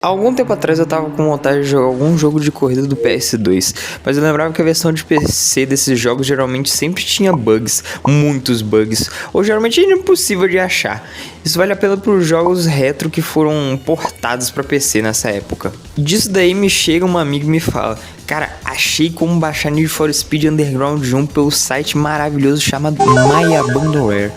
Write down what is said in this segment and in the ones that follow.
Há algum tempo atrás eu tava com vontade de jogar algum jogo de corrida do PS2, mas eu lembrava que a versão de PC desses jogos geralmente sempre tinha bugs, muitos bugs, ou geralmente era impossível de achar. Isso vale a pena para os jogos retro que foram portados para PC nessa época. Disso daí me chega um amigo e me fala: cara, achei como baixar Need for Speed Underground 1 pelo site maravilhoso chamado MyAbandonware,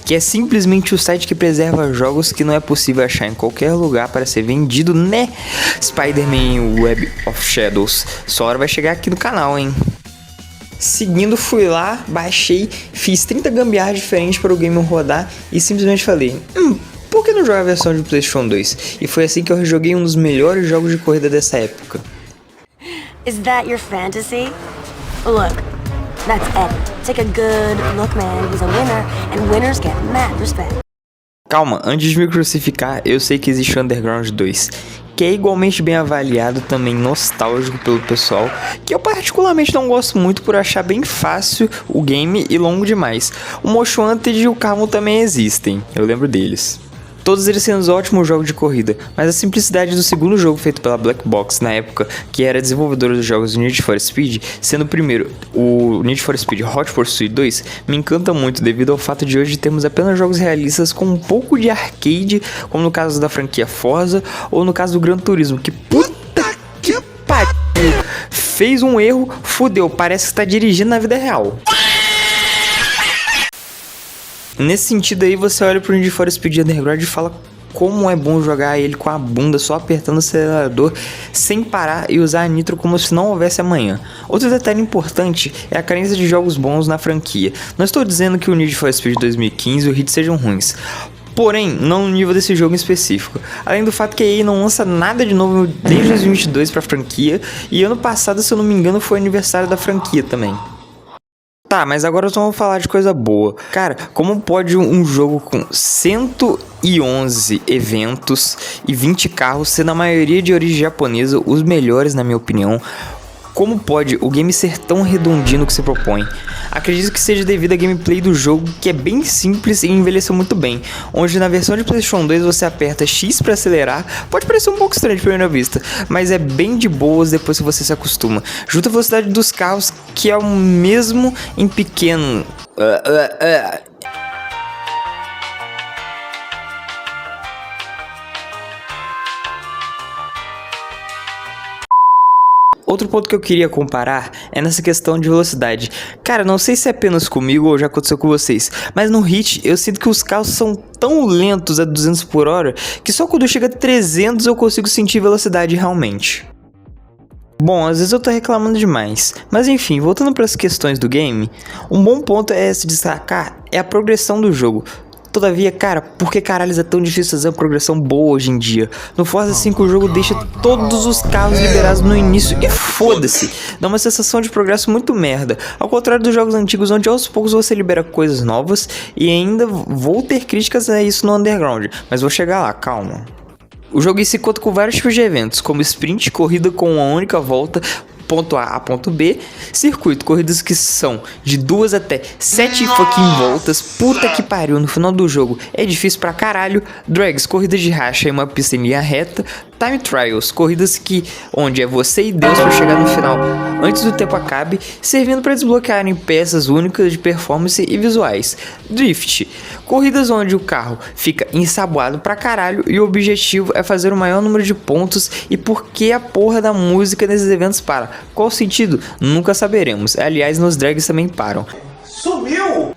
que é simplesmente o site que preserva jogos que não é possível achar em qualquer lugar para ser vendido, né? Spider-Man Web of Shadows, sua hora vai chegar aqui no canal, hein? Seguindo, fui lá, baixei, fiz 30 gambiarras diferentes para o game rodar e simplesmente falei: por que não jogar a versão de PlayStation 2? E foi assim que eu rejoguei um dos melhores jogos de corrida dessa época. Is that your fantasy? Look, that's Ed. Take a good look, man. He's a winner, and winners get mad respect. Calma, antes de me crucificar, eu sei que existe o Underground 2, que é igualmente bem avaliado, também nostálgico pelo pessoal, que eu particularmente não gosto muito por achar bem fácil o game e longo demais. O Most Wanted e o Carmo também existem, eu lembro deles. Todos eles sendo ótimos jogos de corrida, mas a simplicidade do segundo jogo feito pela Black Box na época, que era desenvolvedora dos jogos do Need for Speed, sendo o primeiro o Need for Speed Hot Pursuit 2, me encanta muito devido ao fato de hoje termos apenas jogos realistas com um pouco de arcade, como no caso da franquia Forza, ou no caso do Gran Turismo, que puta que pariu, fez um erro, fudeu, parece que está dirigindo na vida real. Nesse sentido aí, você olha pro Need for Speed Underground e fala como é bom jogar ele com a bunda só apertando o acelerador sem parar e usar a nitro como se não houvesse amanhã. Outro detalhe importante é a carência de jogos bons na franquia. Não estou dizendo que o Need for Speed 2015 e o Hit sejam ruins, porém não no nível desse jogo em específico. Além do fato que a EA não lança nada de novo desde 2022 pra franquia, e ano passado, se eu não me engano, foi aniversário da franquia também. Tá, mas agora só vamos falar de coisa boa. Cara, como pode um jogo com 111 eventos e 20 carros ser na maioria de origem japonesa os melhores, na minha opinião? Como pode o game ser tão redondinho no que se propõe? Acredito que seja devido à gameplay do jogo, que é bem simples e envelheceu muito bem, onde na versão de PlayStation 2 você aperta X para acelerar. Pode parecer um pouco estranho de primeira vista, mas é bem de boas depois que você se acostuma. Junto à velocidade dos carros, que é o mesmo em pequeno. Outro ponto que eu queria comparar é nessa questão de velocidade. Cara, não sei se é apenas comigo ou já aconteceu com vocês, mas no Hit eu sinto que os carros são tão lentos a 200 por hora que só quando chega a 300 eu consigo sentir velocidade realmente. Bom, às vezes eu tô reclamando demais, mas enfim, voltando para as questões do game, um bom ponto é se destacar é a progressão do jogo. Todavia, cara, por que caralho é tão difícil fazer uma progressão boa hoje em dia? No Forza 5 o jogo deixa todos os carros liberados no início e foda-se, dá uma sensação de progresso muito merda. Ao contrário dos jogos antigos, onde aos poucos você libera coisas novas, e ainda vou ter críticas a isso no Underground, mas vou chegar lá, calma. O jogo em si conta com vários tipos de eventos, como sprint, corrida com uma única volta, ponto A a ponto B, circuito, corridas que são de 2 até 7 fucking voltas, puta que pariu, no final do jogo é difícil pra caralho, drags, corridas de racha em uma pista em linha reta, time trials, corridas onde é você e Deus pra chegar no final, antes do tempo acabe, servindo para desbloquearem peças únicas de performance e visuais, drift, corridas onde o carro fica ensaboado pra caralho e o objetivo é fazer o maior número de pontos. E por que a porra da música nesses eventos para? Qual o sentido? Nunca saberemos. Aliás, nos drags também param. Sumiu!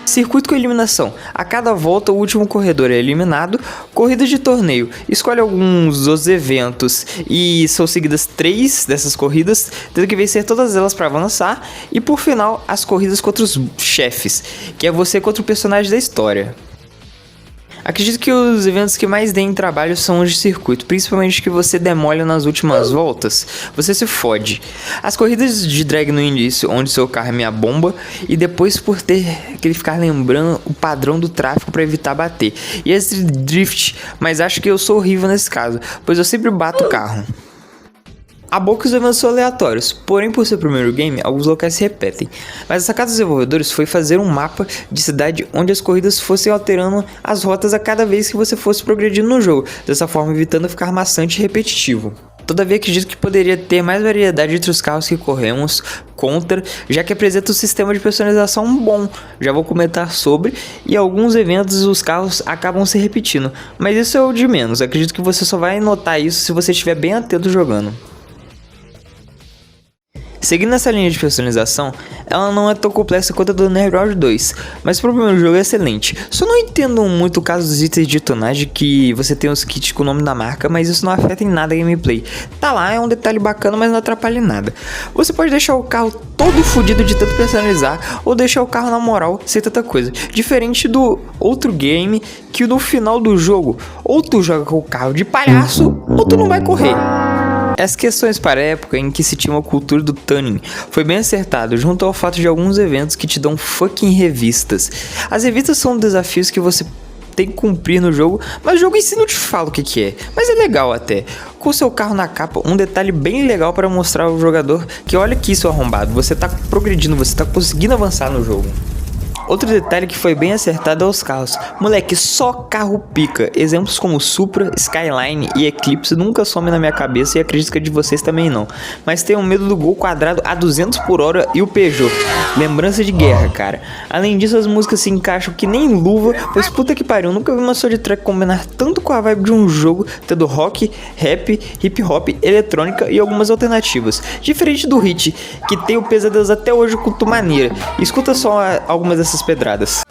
Circuito com eliminação. A cada volta o último corredor é eliminado. Corrida de torneio. Escolhe alguns dos eventos e são seguidas 3 dessas corridas, tendo que vencer todas elas para avançar. E por final, as corridas contra os chefes, que é você contra o personagem da história. Acredito que os eventos que mais deem trabalho são os de circuito, principalmente que você demole nas últimas voltas, você se fode. As corridas de drag no início, onde seu carro é minha bomba, e depois por ter que ele ficar lembrando o padrão do tráfego para evitar bater. E esse drift, mas acho que eu sou horrível nesse caso, pois eu sempre bato o carro. Há poucos eventos são aleatórios, porém por ser o primeiro game, alguns locais se repetem. Mas a sacada dos desenvolvedores foi fazer um mapa de cidade onde as corridas fossem alterando as rotas a cada vez que você fosse progredindo no jogo, dessa forma evitando ficar maçante e repetitivo. Todavia acredito que poderia ter mais variedade entre os carros que corremos contra, já que apresenta um sistema de personalização bom, já vou comentar sobre, e alguns eventos os carros acabam se repetindo, mas isso é o de menos, acredito que você só vai notar isso se você estiver bem atento jogando. Seguindo essa linha de personalização, ela não é tão complexa quanto a do Underground 2, mas para o primeiro jogo é excelente. Só não entendo muito o caso dos itens de tonagem, que você tem os kits com o nome da marca, mas isso não afeta em nada a gameplay. Tá lá, é um detalhe bacana, mas não atrapalha em nada. Você pode deixar o carro todo fodido de tanto personalizar, ou deixar o carro na moral, sem tanta coisa. Diferente do outro game, que no final do jogo, ou tu joga com o carro de palhaço, ou tu não vai correr. As questões para a época em que se tinha uma cultura do tuning foi bem acertado, junto ao fato de alguns eventos que te dão fucking revistas. As revistas são desafios que você tem que cumprir no jogo, mas o jogo em si não te fala o que é, mas é legal até. Com seu carro na capa, um detalhe bem legal para mostrar ao jogador que olha que isso é arrombado, você tá progredindo, você tá conseguindo avançar no jogo. Outro detalhe que foi bem acertado é os carros. Moleque, só carro pica. Exemplos como Supra, Skyline e Eclipse nunca somem na minha cabeça e acredito que a de vocês também não. Mas tenho medo do Gol quadrado a 200 por hora e o Peugeot. Lembrança de guerra, cara. Além disso, as músicas se encaixam que nem luva, pois puta que pariu, nunca vi uma soundtrack combinar tanto com a vibe de um jogo, tendo rock, rap, hip hop, eletrônica e algumas alternativas. Diferente do Hit, que tem o Pesadelos até hoje com maneira. Escuta só algumas dessas pedradas.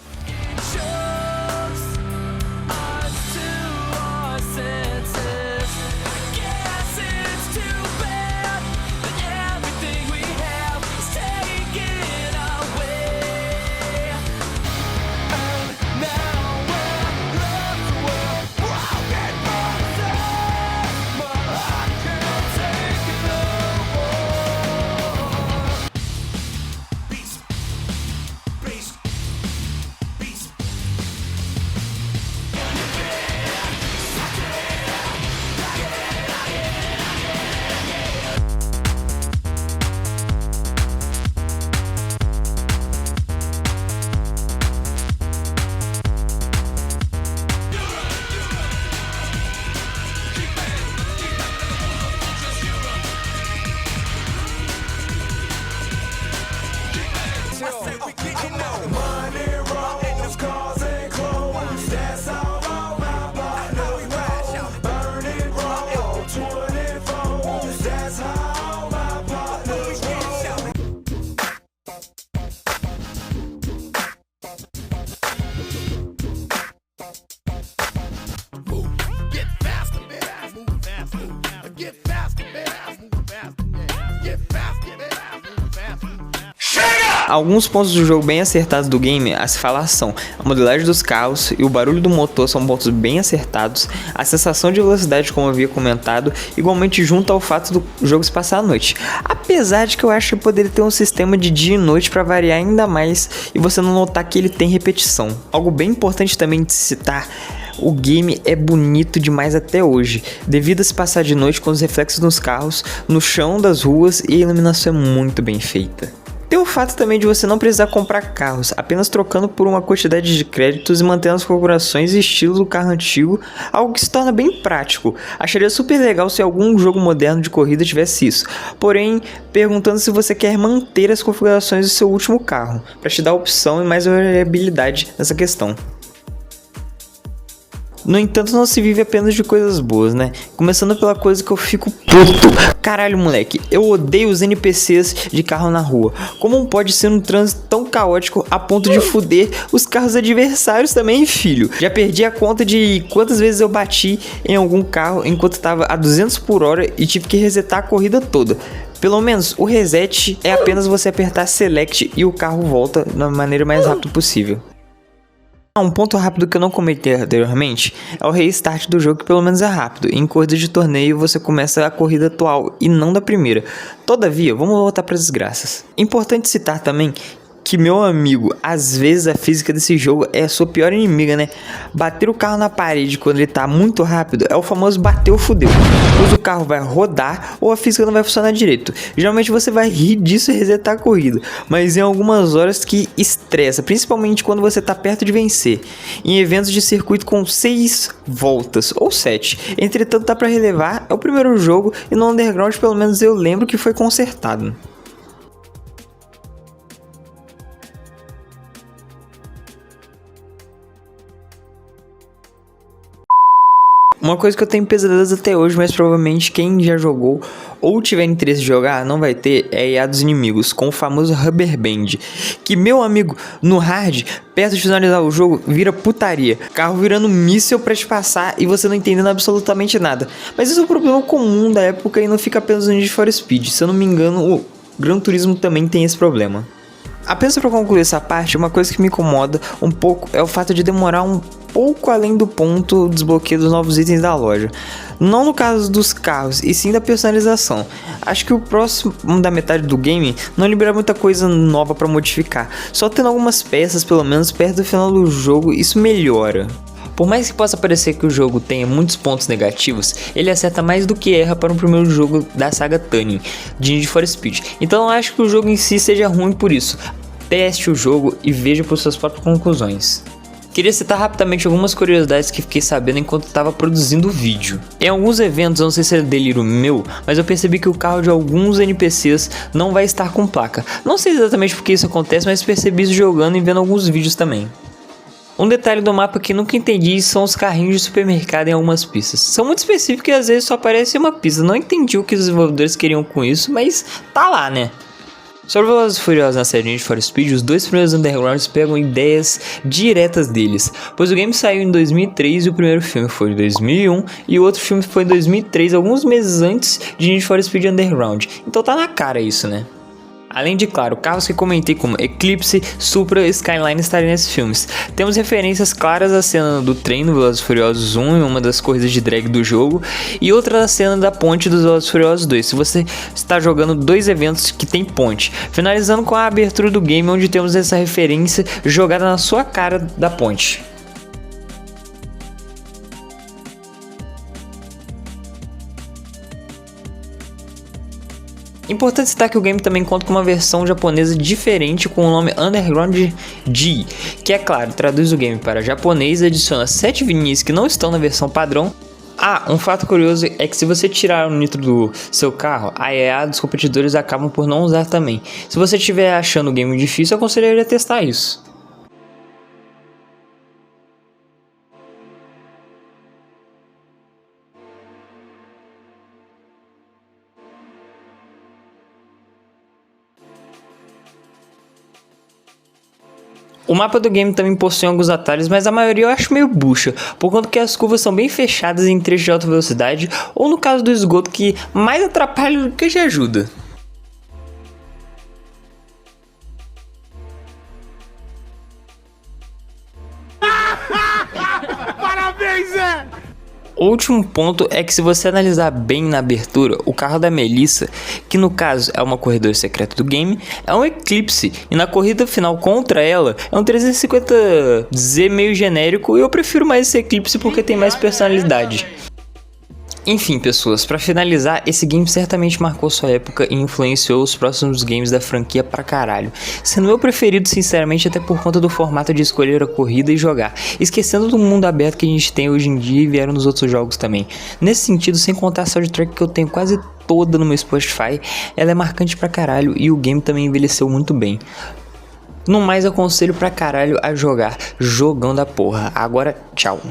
Alguns pontos do jogo bem acertados do game a se falar são: a modelagem dos carros e o barulho do motor são pontos bem acertados, a sensação de velocidade, como eu havia comentado, igualmente junto ao fato do jogo se passar à noite. Apesar de que eu acho que poderia ter um sistema de dia e noite para variar ainda mais e você não notar que ele tem repetição. Algo bem importante também de se citar: o game é bonito demais até hoje, devido a se passar de noite com os reflexos nos carros, no chão das ruas, e a iluminação é muito bem feita. Tem o fato também de você não precisar comprar carros, apenas trocando por uma quantidade de créditos e mantendo as configurações e estilo do carro antigo, algo que se torna bem prático. Acharia super legal se algum jogo moderno de corrida tivesse isso, porém, perguntando se você quer manter as configurações do seu último carro, para te dar opção e mais variabilidade nessa questão. No entanto, não se vive apenas de coisas boas, né? Começando pela coisa que eu fico puto. Caralho, moleque, eu odeio os NPCs de carro na rua. Como pode ser um trânsito tão caótico a ponto de foder os carros adversários também, filho? Já perdi a conta de quantas vezes eu bati em algum carro enquanto tava a 200 por hora e tive que resetar a corrida toda. Pelo menos o reset é apenas você apertar Select e o carro volta da maneira mais rápida possível. Um ponto rápido que eu não comentei anteriormente é o restart do jogo, que pelo menos é rápido. Em corrida de torneio você começa a corrida atual e não da primeira. Todavia, vamos voltar para as desgraças. Importante citar também Que, meu amigo, às vezes a física desse jogo é a sua pior inimiga, né? Bater o carro na parede quando ele tá muito rápido é o famoso bateu fudeu. Pois o carro vai rodar ou a física não vai funcionar direito. Geralmente você vai rir disso e resetar a corrida, mas em algumas horas que estressa, principalmente quando você tá perto de vencer. Em eventos de circuito com 6 voltas ou 7. Entretanto, dá pra relevar, é o primeiro jogo e no Underground pelo menos eu lembro que foi consertado. Uma coisa que eu tenho pesadelos até hoje, mas provavelmente quem já jogou ou tiver interesse de jogar não vai ter, é IA dos inimigos, com o famoso Rubber Band. Que, meu amigo, no hard, perto de finalizar o jogo, vira putaria. Carro virando míssil pra te passar e você não entendendo absolutamente nada. Mas isso é um problema comum da época e não fica apenas no Need for Speed. Se eu não me engano, o Gran Turismo também tem esse problema. Apenas para concluir essa parte, uma coisa que me incomoda um pouco é o fato de demorar um pouco além do ponto o desbloqueio dos novos itens da loja. Não no caso dos carros, e sim da personalização. Acho que o próximo da metade do game não libera muita coisa nova para modificar. Só tendo algumas peças, pelo menos perto do final do jogo, isso melhora. Por mais que possa parecer que o jogo tenha muitos pontos negativos, ele acerta mais do que erra para um primeiro jogo da saga Tunning de Need for Speed. Então eu acho que o jogo em si seja ruim por isso. Teste o jogo e veja por suas próprias conclusões. Queria citar rapidamente algumas curiosidades que fiquei sabendo enquanto estava produzindo o vídeo. Em alguns eventos, eu não sei se é delírio meu, mas eu percebi que o carro de alguns NPCs não vai estar com placa. Não sei exatamente por que isso acontece, mas percebi isso jogando e vendo alguns vídeos também. Um detalhe do mapa que nunca entendi são os carrinhos de supermercado em algumas pistas. São muito específicos e às vezes só aparece uma pista. Não entendi o que os desenvolvedores queriam com isso, mas tá lá, né? Sobre Velozes e Furiosos na série Need for Speed, os dois primeiros Undergrounds pegam ideias diretas deles, pois o game saiu em 2003 e o primeiro filme foi em 2001 e o outro filme foi em 2003, alguns meses antes de Need for Speed Underground, então tá na cara isso, né? Além de, claro, carros que comentei como Eclipse, Supra e Skyline estarem nesses filmes. Temos referências claras à cena do trem no Velozes e Furiosos 1 em uma das corridas de drag do jogo e outra da cena da ponte dos Velozes e Furiosos 2, se você está jogando dois eventos que tem ponte. Finalizando com a abertura do game onde temos essa referência jogada na sua cara da ponte. Importante citar que o game também conta com uma versão japonesa diferente com o nome Underground G, que é claro, traduz o game para japonês e adiciona 7 vinis que não estão na versão padrão. Um fato curioso é que se você tirar o nitro do seu carro, a EA dos competidores acabam por não usar também. Se você estiver achando o game difícil, eu aconselharia testar isso. O mapa do game também possui alguns atalhos, mas a maioria eu acho meio bucha, por conta que as curvas são bem fechadas em trechos de alta velocidade, ou no caso do esgoto que mais atrapalha do que já ajuda. Parabéns, Zé! O último ponto é que se você analisar bem na abertura, o carro da Melissa, que no caso é uma corredora secreta do game, é um Eclipse, e na corrida final contra ela é um 350Z meio genérico, e eu prefiro mais esse Eclipse porque tem mais personalidade. Enfim, pessoas, pra finalizar, esse game certamente marcou sua época e influenciou os próximos games da franquia pra caralho, sendo meu preferido sinceramente até por conta do formato de escolher a corrida e jogar, esquecendo do mundo aberto que a gente tem hoje em dia e vieram nos outros jogos também. Nesse sentido, sem contar a soundtrack que eu tenho quase toda no meu Spotify, ela é marcante pra caralho e o game também envelheceu muito bem. No mais, aconselho pra caralho a jogar, jogão da porra. Agora, tchau.